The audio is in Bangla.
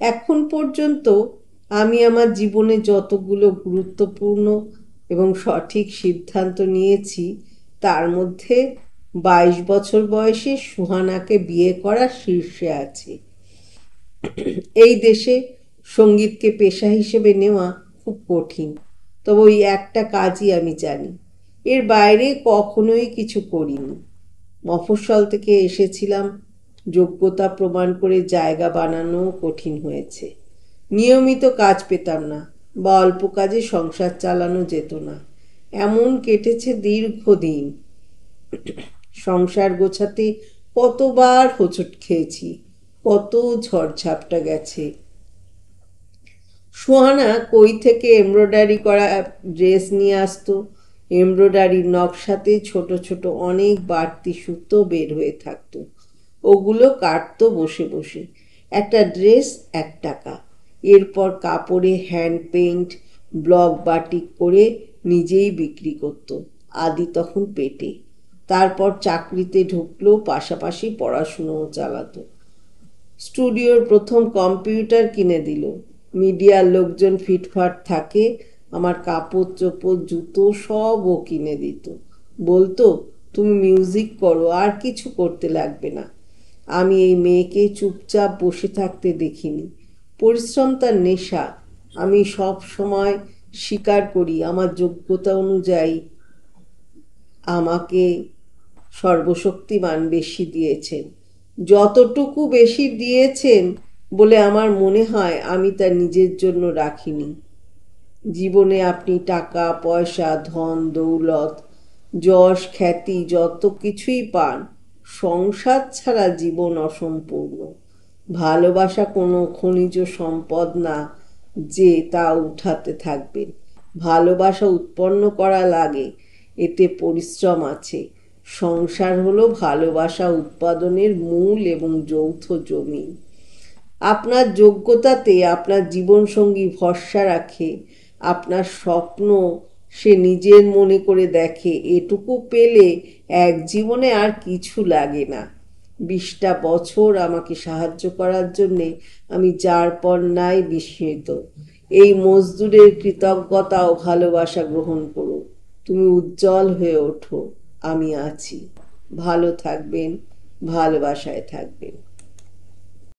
এখন পর্যন্ত আমি আমার জীবনে যতগুলো গুরুত্বপূর্ণ এবং সঠিক সিদ্ধান্ত নিয়েছি, তার মধ্যে 22 বছর বয়সে সুহানাকে বিয়ে করা শীর্ষে আছে। এই দেশে সঙ্গীতকে পেশা হিসেবে নেওয়া খুব কঠিন, তবে ওই একটা কাজই আমি জানি, এর বাইরে কখনোই কিছু করিনি। মফস্বল থেকে এসেছিলাম, যোগ্যতা প্রমাণ করে জায়গা বানানো কঠিন হয়েছে। নিয়মিত কাজ পেতাম না, বা অল্প কাজে সংসার চালানো যেত না। এমন কেটেছে দীর্ঘদিন। সংসার গোছাতে কতবার হোঁচট খেয়েছি, কত ঝড়ঝাপটা গেছে। সুহানা কই থেকে এমব্রয়ডারি করা ড্রেস নিয়ে আসতো। এমব্রয়ডারির নকশাতে ছোট ছোট অনেক বাড়তি সুতো বের হয়ে থাকতো। ওগুলো কাটতো বসে বসে। একটা ড্রেস 1 টাকা। এরপর কাপড়ে হ্যান্ড পেইন্ট, ব্লক বাটিক করে নিজেই বিক্রি করত। আদি তখন পেটে। তারপর চাকরিতে ঢুকলো, পাশাপাশি পড়াশুনোও চালাতো। স্টুডিওর প্রথম কম্পিউটার কিনে দিল। মিডিয়ার লোকজন ফিটফাট থাকে, আমার কাপড় চোপড় জুতো সব ও কিনে দিত। বলতো, তুমি মিউজিক করো, আর কিছু করতে লাগবে না। আমি এই মেয়েকে চুপচাপ বসে থাকতে দেখিনি। পরিশ্রম তার নেশা। আমি সব সময় স্বীকার করি, আমার যোগ্যতা অনুযায়ী আমাকে সর্বশক্তিমান বেশি দিয়েছেন। যতটুকু বেশি দিয়েছেন বলে আমার মনে হয় আমি তা নিজের জন্য রাখিনি। জীবনে আপনি টাকা পয়সা, ধন দৌলত, যশ খ্যাতি যত কিছুই পান, সংসার ছাড়া জীবন অসম্পূর্ণ। ভালোবাসা কোনো খনিজ সম্পদ না যে তা উঠাতে থাকবেন। ভালোবাসা উৎপন্ন করা লাগে, এতে পরিশ্রম আছে। সংসার হলো ভালোবাসা উৎপাদনের মূল এবং যৌথ জমি। আপনার যোগ্যতাতে আপনার জীবনসঙ্গী ভরসা রাখে, আপনার স্বপ্ন সে নিজের মনে করে দেখে। এটুকু পেলে এক জীবনে আর কিছু লাগে না। 20টা বছর আমাকে সাহায্য করার জন্যে আমি যার পর নাই বিস্মিত। এই মজদুরের কৃতজ্ঞতা ও ভালোবাসা গ্রহণ করো। তুমি উজ্জ্বল হয়ে ওঠো, আমি আছি। ভালো থাকবেন, ভালোবাসায় থাকবেন।